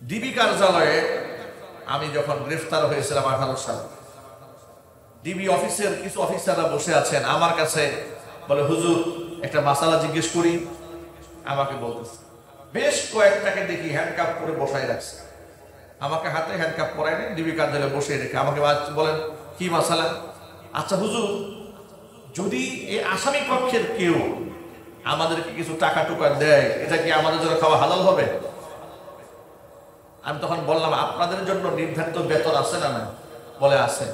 DB কার্যালয়ে আমি যখন গ্রেফতার হয়েছিলাম 18 সালে, ডিবি অফিসের কিছু অফিসাররা বসে আছেন আমার কাছে, বলে হুজুর একটা মাসালা জিজ্ঞেস করি। আমাকে বলতেছে, বেশ কয়েকটাকে দেখি হ্যান্ডকাপ করে বসাই রাখছে, আমাকে হাতে হ্যান্ডকাপ পরাই নেই, ডিবি কার্যালয়ে বসে রেখে আমাকে বলেন কি মাসালা। আচ্ছা হুজুর, যদি এই আসামি পক্ষের কেউ আমাদেরকে কিছু টাকা টুকা দেয়, এটা কি আমাদের জন্য খাওয়া হালাল হবে? আমি তখন বললাম, আপনাদের জন্য নির্ধারিত বেতন আছে না? না, বলে আছে।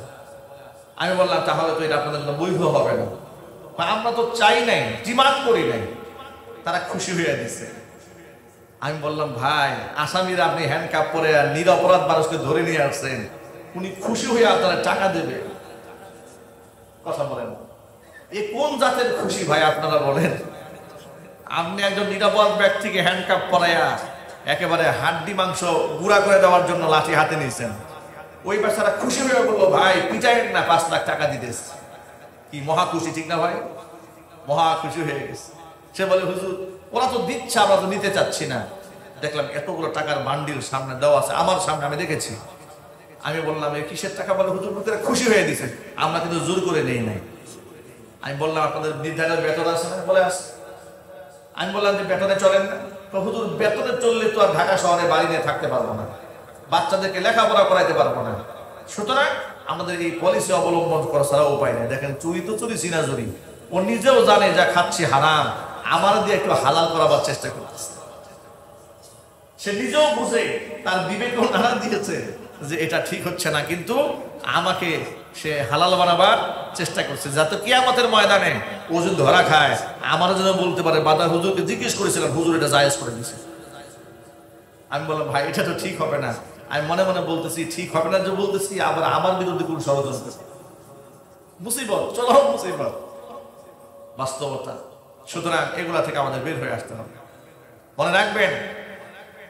আমি বললাম, তাহলে তো এটা আপনাদের জন্য বৈধ হবে না। আমরা তো চাই নাই, ডিমান্ড করি নাই। তারা খুশি হয়ে দিছে। আমি বললাম, ভাই আসামিরা আপনি হ্যান্ডকাপ পরে আর নিরপরাধ মানুষকে ধরে নিয়ে আসছেন, উনি খুশি হয়ে আপনারা টাকা দেবে? কথা বলেন, এ কোন জাতের খুশি ভাই আপনারা বলেন? আপনি একজন নিরাপরাধ ব্যক্তিকে হ্যান্ডকাপ পরাইয়া একেবারে হাড্ডি মাংস গুঁড়া করে দেওয়ার জন্য লাঠি হাতে নিয়েছেন। ওই বাচ্চারা খুশি হয়ে বললো, ভাই পিটাইন না, 5 লাখ টাকা দিতেছে। কি মহা খুশি, ঠিক না ভাই? মহা খুশি হয়ে গেছে। সে বলে, হুজুর ওরা তো দিচ্ছে, আমরা তো নিতে চাচ্ছি না। দেখলাম এতগুলো টাকার বান্ডিল সামনে দেওয়া আছে, আমার সামনে, আমি দেখেছি। আমি বললাম, এই কিসের টাকা? বলে, হুজুর লোকেরা খুশি হয়ে দিছে, আমরা কিন্তু জোর করে নেই নাই। আমি বললাম, আপনাদের নির্ধারিত বেতন আছে না? বলে আছে। আমি বললাম যে বেতনে চলেন না? তো হুজুর বেতনে চললে তো আর ঢাকা শহরে বাড়ি নিয়ে থাকতে পারবো না, বাচ্চাদেরকে লেখাপড়া করাইতে পারবো না, সুতরাং আমাদের এই পলিসি অবলম্বন করা ছাড়া উপায় নেই। দেখেন, চুরি তো চুরি, চিনাচুরি, ও নিজেও জানে যা খাচ্ছি হারাম, আমার দিয়ে একটু হালাল করাবার চেষ্টা করতেছে। সে নিজেও বুঝে, তার বিবেকও নাড়া দিয়েছে যে এটা ঠিক হচ্ছে না, কিন্তু আমাকে সে হালাল বানাবার চেষ্টা করছে, যাতে কিয়ামতের ময়দানে ও যদি ধরা খায় আমার জন্য বলতে পারে, বাদা হুজুরকে জিজ্ঞেস করেছিলাম, হুজুর এটা জায়েজ করে দিয়েছে। আমি বললাম, ভাই এটা তো ঠিক হবে না। আমি মনে মনে বলতেছি, ঠিক হবে না যে বলতেছি, আবার আমার বিরুদ্ধে কোন ষড়যন্ত্র, মুসিবত, চলো মুসিবত, বাস্তবতা। সুতরাং এগুলা থেকে আমাদের বের হয়ে আসতে হবে। মনে রাখবেন,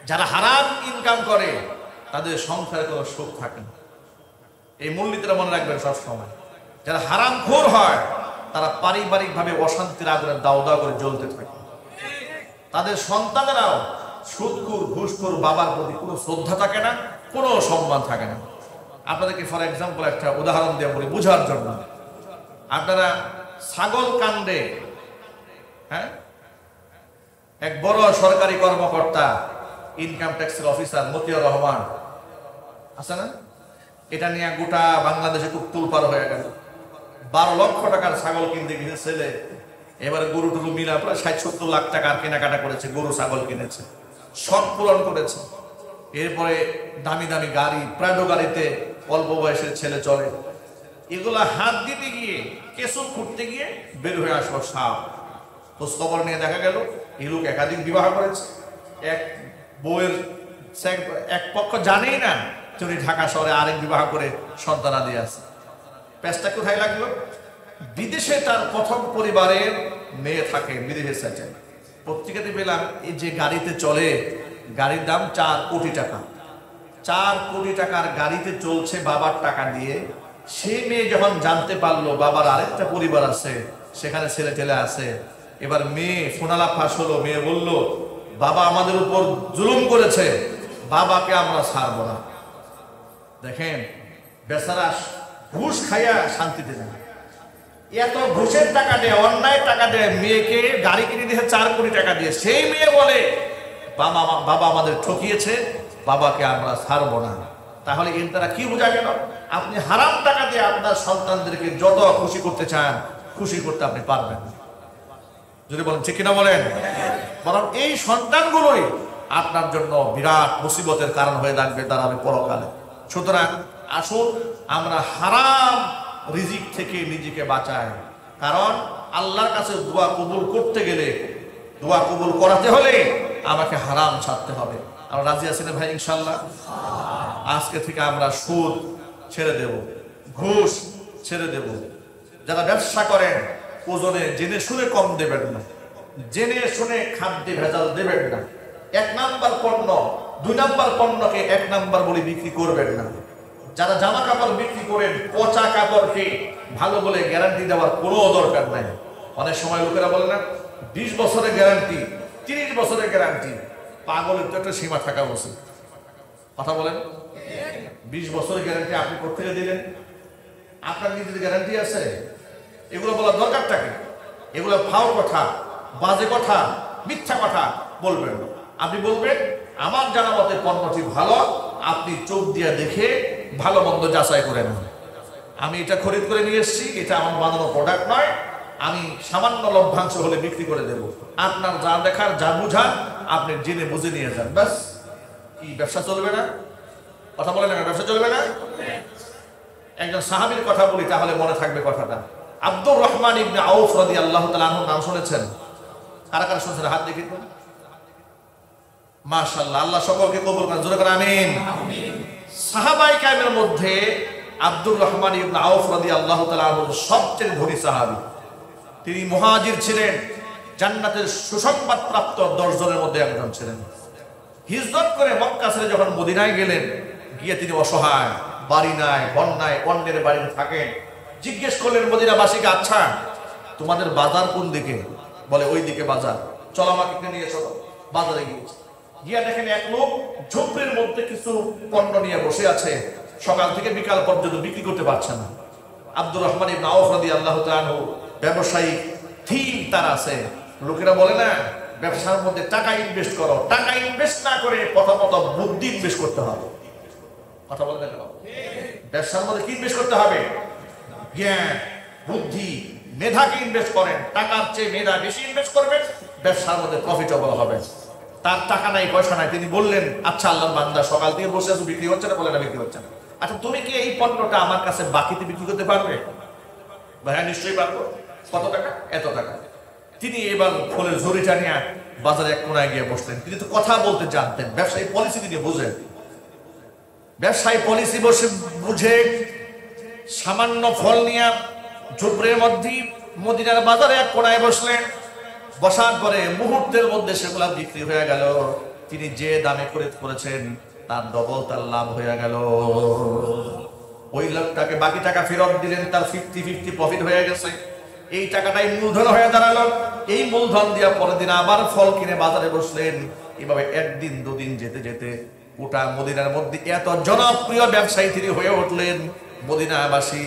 যারা হারাম ইনকাম করে তাদের সংসারে কোনো সুখ থাকে না। এই মূলনীতিটা মনে রাখবেন সব সময়। যারা হারামখোর হয় তারা পারিবারিক ভাবে অশান্তির আগুনে দাও দাও করে জ্বলতে থাকে। তাদের সন্তানেরাও সুদখোর, ঘুষখোর, বাবার প্রতি কোনো শ্রদ্ধা থাকে না, কোনো সম্মান থাকে না। আপনাদেরকে ফর এক্সাম্পল একটা উদাহরণ দিয়ে বলি বুঝার জন্য। আপনারা ছাগল কাণ্ডে, হ্যাঁ, এক বড় সরকারি কর্মকর্তা, ইনকাম ট্যাক্সের অফিসার মতিউর রহমান আছে না, এটা নিয়ে গোটা বাংলাদেশে খুব তুলপার হয়ে গেল। 12 লক্ষ টাকার ছাগল কিনতে গেছে ছেলে, এবারে গরু টুরু মিলা প্রায় 60-70 লাখ টাকার কেনাকাটা করেছে, গরু ছাগল কিনেছে, শখ পূরণ করেছে। এরপরে দামি দামি গাড়ি, প্রাডো গাড়িতে অল্প বয়সের ছেলে চলে। এগুলা হাত দিতে গিয়ে, কেঁচো খুঁড়তে গিয়ে বের হয়ে আসলো সাপ। খোঁজ খবর নিয়ে দেখা গেল এই লোক একাধিক বিবাহ করেছে। এক বউয়ের এক পক্ষ জানেই না উনি ঢাকা শহরে আরেক বিবাহ করে সন্তানাদি আছে। পেঁচটা কোথায় লাগলো? বিদেশে তার প্রথম পরিবারের মেয়ে থাকে, বিদেশে সেটেল। পত্রিকাতে পেলাম, এই যে গাড়িতে চলে, গাড়ির দাম 4 কোটি টাকা। 4 কোটি টাকার গাড়িতে চলছে বাবার টাকা দিয়ে। সেই মেয়ে যখন জানতে পারলো বাবার আরেকটা পরিবার আছে, সেখানে ছেলে টেলে আছে, এবার মেয়ে ফোনালাপ ফাঁস হলো। মেয়ে বলল, বাবা আমাদের উপর জুলুম করেছে, বাবাকে আমরা ছাড়বো না। দেখেন, বেচারা ঘুষ খাইয়া শান্তিতে যায়। এত ঘুষের টাকা দেয়, অন্যায় টাকা দেয়, মেয়েকে গাড়ি কিনে দিয়েছে 4 কোটি টাকা দিয়ে। সেই মেয়ে বলে, বাবা আমাদের ঠকিয়েছে, বাবাকে আমরা ছাড়বো না। তাহলে এর দ্বারা কি বোঝা গেল? আপনি হারাম টাকা দিয়ে আপনার সন্তানদেরকে যত খুশি করতে চান, খুশি করতে আপনি পারবেন না। যদি বলেন ঠিক কিনা বলেন, বরং এই সন্তানগুলোই আপনার জন্য বিরাট মুসিবতের কারণ হয়ে দাঁড়াবে পরকালে। সুতরাং আসুন আমরা হারাম রিজিক থেকে নিজেকে বাঁচাই। কারণ আল্লাহর কাছে দোয়া কবুল করতে গেলে, দোয়া কবুল করাতে হলে আমাকে হারাম ছাড়তে হবে। আমরা রাজি আছি না ভাই? ইনশাল্লাহ আজকে থেকে আমরা সুদ ছেড়ে দেব, ঘুষ ছেড়ে দেব। যারা ব্যবসা করেন ওজনে জেনে শুনে কম দেবেন না, জেনে শুনে খাদ্যে ভেজাল দেবেন না। 1 নাম্বার পণ্য 2 নাম্বার পণ্যকে 1 নাম্বার বলে বিক্রি করবেন না। যারা জামা কাপড় বিক্রি করেন, পচা কাপড়কে ভালো বলে গ্যারান্টি দেওয়ার কোনো দরকার নাই। অনেক সময় লোকেরা বলে না 20 বছরের গ্যারান্টি, 30 বছরের গ্যারান্টি। পাগলের তো একটা সীমা থাকা উচিত। কথা বলেন, 20 বছরের গ্যারান্টি আপনি কোথা থেকে দিলেন? আপনার নিজের গ্যারান্টি আছে? এগুলো বলার দরকারটা কি? এগুলো ফাও কথা, বাজে কথা, মিথ্যা কথা বলবেন না। আপনি বলবেন আমার জানা মতে পণ্যটি ভালো, আপনি চোখ দিয়ে দেখে ভালো মন্দ যাচাই করে নেন। আমি এটা খরিদ করে নিয়ে এসেছি, এটা আমার বানানো প্রোডাক্ট নয়, আমি সামান্য লভ্যাংশ হলে বিক্রি করে দেব। আপনার যা দেখার যা বুঝার আপনি জেনে বুঝে নিয়ে যান, ব্যাস। কি ব্যবসা চলবে না? কথা বলে না, ব্যবসা চলবে না? একজন সাহাবীর কথা বলি তাহলে মনে থাকবে কথাটা। আব্দুর রহমান ইবনে আউফ রাদিয়াল্লাহু তাআলা আনহুর নাম শুনেছেন? কারা কারা শুনছেন হাত দেখি তো। মাশাআল্লাহ, আল্লাহ সকলকে কবুল করেন, জোরে করে আমিন। সাহাবায়ে কেরামের মধ্যে আব্দুর রহমান ইবনে আউফ রাদিয়াল্লাহু তাআলা আনহু সবচেয়ে ধনী সাহাবী। তিনি মুহাজির ছিলেন, জান্নাতের সুসংবাদ প্রাপ্ত 10 জনের মধ্যে একজন ছিলেন। হিজরত করে মক্কা ছেড়ে যখন মদিনায় গেলেন, গিয়ে তিনি অসহায়, বাড়ি নাই, ঘর নাই, অন্যের বাড়িতে থাকেন। জিজ্ঞেস করলেন মদিনাবাসীকে, আচ্ছা তোমাদের বাজার কোন দিকে? বলে ওই দিকে বাজার। চলো আমাকে নিয়ে চলো। বাজারে গিয়েছে, গিয়া দেখেন এক লোক ঝোপড়ির মধ্যে কিছু পণ্য নিয়ে বসে আছে, সকাল থেকে বিকাল পর্যন্ত বিক্রি করতে পারছে না। আব্দুর রহমান ইবনে আউফ রাদিয়াল্লাহু তাআলা আনহু ব্যবসায়িক থিম তার আছে। লোকেরা বলে না ব্যবসার মধ্যে টাকা ইনভেস্ট করো, টাকা ইনভেস্ট না করে প্রথমত বুদ্ধি ইনভেস্ট করতে হবে। কথা বলে না কেন? ব্যবসার মধ্যে কি ইনভেস্ট করতে হবে? জ্ঞান, বুদ্ধি, মেধাকে ইনভেস্ট করেন। টাকার চেয়ে মেধা বেশি ইনভেস্ট করবেন, ব্যবসার মধ্যে প্রফিটেবল হবে। তার টাকা নাই, পয়সা নাই, তিনি বললেন আচ্ছা আল্লাহর বান্দা, সকাল থেকে বসে আছো, বিক্রি হচ্ছে না? বলে না, বিক্রি হচ্ছে না। আচ্ছা তুমি কি এই পণ্যটা আমার কাছে বাকিতে বিক্রি করতে পারবে? ভাইয়া নিশ্চয়ই পারবো। কত টাকা? এত টাকা। তিনি এবার ফলের ঝুড়িটা নিয়ে বাজারে এক কোনায় গিয়ে বসলেন। তিনি তো কথা বলতে জানতেন, ব্যবসায়ী পলিসি তিনি বুঝেন। ব্যবসায়ী পলিসি বসে বুঝে সামান্য ফল নিয়ে ঝুপড়ির মধ্যে মদিনার বাজারে এক কোনায় বসলেন। বসার পরে মুহূর্তের মধ্যে সেগুলা বিক্রি হয়ে গেল। তিনি যে দামে খরিদ করেছেন তার ডবল তার লাভ হয়ে গেল। ওই লোকটাকে বাকি টাকা ফেরত দিলেন, তার 50-50 প্রফিট হয়ে গেছে। এই টাকাটাই মূলধন হয়ে দাঁড়ালো। এই মূলধন দিয়ে পরের দিন আবার ফল কিনে বাজারে বসলেন। এভাবে একদিন দুদিন যেতে যেতে গোটা মদিনার মধ্যে এত জনপ্রিয় ব্যবসায়ী তিনি হয়ে উঠলেন। মদিনাবাসী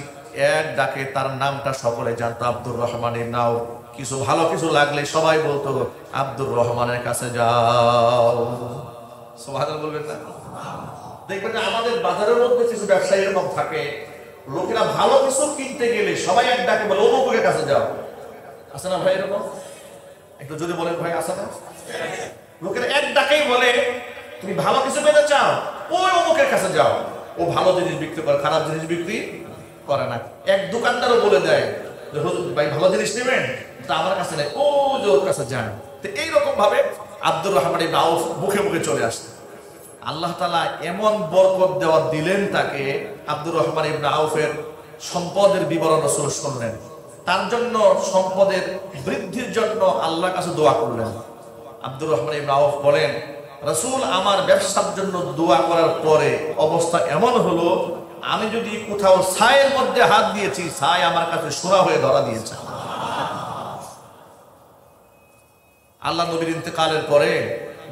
এক ডাকে তার নামটা সকলে জানতো, আব্দুর রহমানের নাও। কিছু ভালো কিছু লাগলে সবাই বলতো আব্দুর রহমানের কাছে যাও। সুবহানাল্লাহ বলবেন না? দেখবেন আমাদের বাজারের মধ্যে কিছু ব্যবসায়ী এরকম থাকে, লোকেরা ভালো কিছু কিনতে গেলে সবাই এক ডাকে বলে অমুকের কাছে যাও। আছে না ভাই এরকম? একটু যদি বলেন ভাই, আছে না? লোকেরা এক ডাকেই বলে তুমি ভালো কিছু পেতে চাও, ওই অমুকের কাছে যাও। ও ভালো জিনিস বিক্রি করে, খারাপ জিনিস বিক্রি করে না। এক দোকানদারও বলে দেয় যে হুজুর ভাই ভালো জিনিস নেবেন, তা আমার কাছে নেই, ও যে ওর কাছে যান। তো এইরকম ভাবে আব্দুর রহমান ইবনে আউফ মুখে মুখে চলে আসতেন। আল্লাহ তাআলা এমন বরকত দেওয়া দিলেন তাকে, আব্দুর রহমান ইবনে আউফের সম্পদের বিবরণ রাসূল শুনলেন। তার জন্য সম্পদের বৃদ্ধির জন্য আল্লাহর কাছে দোয়া করলেন। আব্দুর রহমান ইবনে আউফ বলেন, রাসূল আমার ব্যবসার জন্য দোয়া করার পরে অবস্থা এমন হলো, আমি যদি কোথাও ছায়ের মধ্যে হাত দিয়েছি, ছাই আমার কাছে সোনা হয়ে ধরা দিয়েছে। আল্লাহ নবীর ইন্তেকালের পরে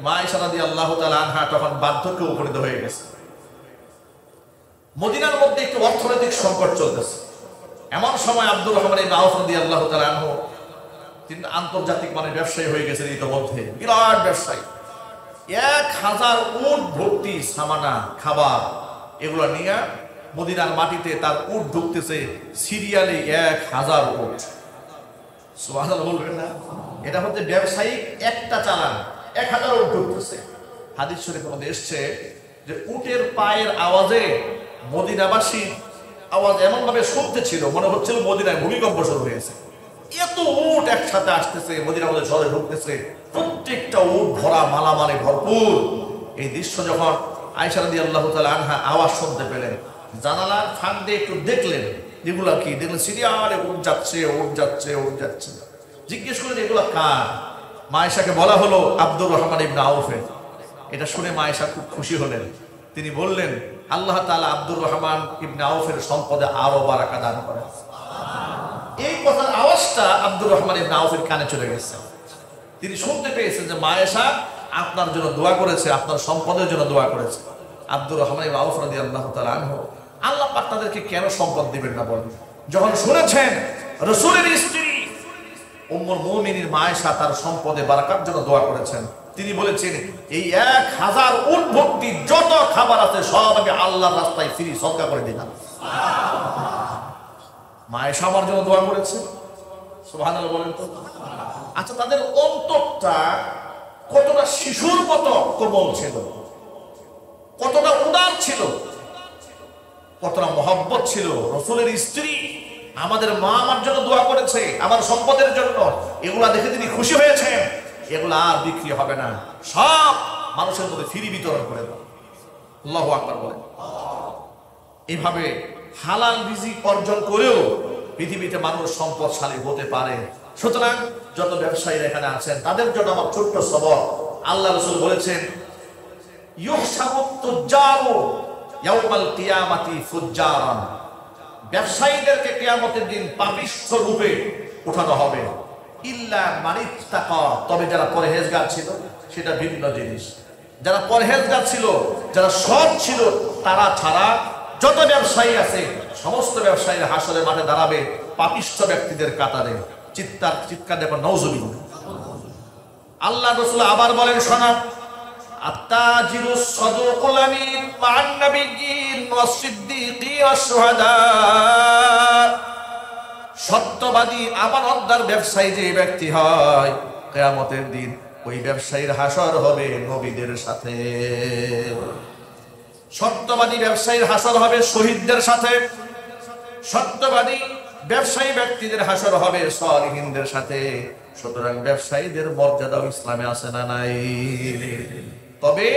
মা আয়েশা রাদিয়াল্লাহু তাআলা আনহা তখন বার্ধক্যে উপনীত হয়ে গেছে। মদিনার মধ্যে একটু অর্থনৈতিক সংকট চলতেছে। এমন সময় আব্দুর রহমান ইবনে আউফ রাদিয়াল্লাহু তাআলা আনহু তিনি আন্তর্জাতিক মানের ব্যবসায়ী হয়ে গেছেন। ইতিমধ্যে বিরাট ব্যবসায়ী, 1000 উট ভর্তি সামানা খাবার এগুলো নিয়ে মদিনার মাটিতে তার উট ঢুকতেছে সিরিয়ালে 1000 উট। সুবহানাল্লাহ বলবেন না? এটা হচ্ছে ব্যবসায়িক একটা চালান, 1000 উট ঢুকতেছে। হাদিস শরীফের মধ্যে এসছে যে উটের পায়ের আওয়াজে মদিনাবাসীর আওয়াজ এমন ভাবে শুনতে ছিল, মনে হচ্ছিল মদিনায় ভূমিকম্প শুরু হয়েছে। এত উট একসাথে আসতেছে, মদিনার মধ্যে শহরে ঢুকতেছে, প্রত্যেকটা উট ভরা মালামালে ভরপুর। এই দৃশ্য যখন আয়েশা রাদিয়াল্লাহু তাআলা আনহা আওয়াজ শুনতে পেলেন, জানালার ফাঁক দিয়ে একটু দেখলেন এগুলা কি, দেখলেন সিরিয়ালে উট যাচ্ছে, উট যাচ্ছে, উট যাচ্ছে। জিজ্ঞেস করলেন এগুলা কার? মা আয়েশাকে বলা হলো আব্দুর রহমান ইবনে আউফের। এটা শুনে মা আয়েশা খুব খুশি হলেন। তিনি বললেন আল্লাহ তাআলা আব্দুর রহমান ইবনে আউফের সম্পদে আরো বারাকা দান করেন। এই কথার আওয়াজটা আব্দুর রহমান ইবনে আউফের কানে চলে গেছে। তিনি শুনতে পেয়েছেন যে মা আয়েশা আপনার জন্য দোয়া করেছে, আপনার সম্পদের জন্য দোয়া করেছে। আব্দুর রহমান ইবনে আউফ রাদিয়াল্লাহু তাআলা আনহু, আল্লাহ পাক তাদেরকে কেন সম্পদ দিবেন না বলেন? যখন শুনেছেন রাসূলের স্ত্রী উম্মুল মুমিনিন মা আয়েশা তার সম্পদে বারাকার জন্য দোয়া করেছেন, তিনি বলেছেন এই 1000 উট ভর্তি যত খাবার আছে সব আমি আল্লাহর রাস্তায় ফ্রি সদকা করে দিলাম। মা আয়েশা আমার জন্য দোয়া করেছে, সুবহানাল্লাহ বলেন তো। আচ্ছা, তাদের অন্তরটা কতটা শিশুর মতো কোমল ছিল, কতটা উদার ছিল, কতটা মহব্বত ছিল। রাসূলের স্ত্রী আমাদের মা আমার জন্য দোয়া করেছে আমার সম্পদের জন্য, এগুলা দেখে তিনি খুশি হয়েছেন, এগুলা আর বিক্রি হবে না, সব মানুষের মধ্যে ফ্রি বিতরণ করে দাও। আল্লাহু আকবার বলেন। এইভাবে হালাল রিজিক অর্জন করেও পৃথিবীতে মানুষ সম্পদশালী হতে পারে। সুতরাং যত ব্যবসায়ী এখানে আছেন তাদের জন্য আমার ছোট্ট সবক, আল্লাহ রাসূল বলেছেন ইউহশাবুত তুজ্জারু ইয়াউমাল কিয়ামাতি ফুজ্জারান, ব্যবসায়ীদেরকে কিয়ামতের দিন পাপিষ্ঠ রূপে উঠানো হবে। ইল্লা মানিত্তাকা, তবে যারা পরহেজগার ছিল সেটা ভিন্ন জিনিস। যারা পরহেজগার ছিল, যারা সৎ ছিল, তারা ছাড়া যত ব্যবসায়ী আছে সমস্ত ব্যবসায়ীরা হাসরের মাঠে দাঁড়াবে পাপিষ্ঠ ব্যক্তিদের কাতারে। চিৎকার দেখো নাউজুবিল্লাহ। আল্লাহ রাসূল আবার বলেন, শোনা, আত্তাজিরুস সাদুকুল আমিন মা'আন নাবিয়্যিন ওয়াস সিদ্দীকিন ওয়াস শুহাদা, সত্যবাদী আমানতদার ব্যবসায়ী যে ব্যক্তি হয় কিয়ামতের দিন ওই ব্যবসায়ীর হাসর হবে নবীদের সাথে। সত্যবাদী ব্যবসায়ীর হাসর হবে শহীদদের সাথে, সত্যবাদী ব্যবসায়ী ব্যক্তিদের হাসর হবে সালিহিনদের সাথে। সুতরাং ব্যবসায়ীদের মর্যাদাও ইসলামে আছে না নাই? তবে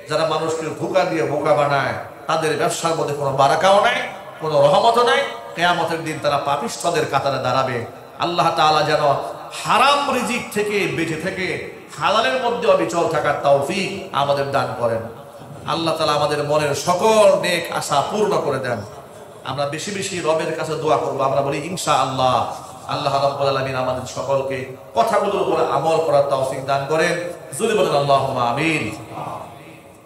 যারা মানুষকে ধোঁকা দিয়ে বোকা বানায় তাদের ব্যবসার মধ্যে কোনো বারাকাও নাই, কোনো রহমতও নাই, কিয়ামতের দিন তারা পাপিষ্ঠদের কাতারে দাঁড়াবে। আল্লাহ তাআলা যেন হারাম রিজিক থেকে বেঁচে থেকে হালালের মধ্যে অবিচল থাকার তৌফিক আমাদের দান করেন। আল্লাহ তাআলা আমাদের মনের সকল নেক আশা পূর্ণ করে দেন। আমরা বেশি বেশি রবের কাছে দোয়া করবো, আমরা বলি ইনশাআল্লাহ। আল্লাহ রাব্বুল আলামিন আমাদের সকলকে কথাগুলোর উপর আমল করার তৌফিক দান করেন। যদি বলেন আল্লাহুম্মা আমিন।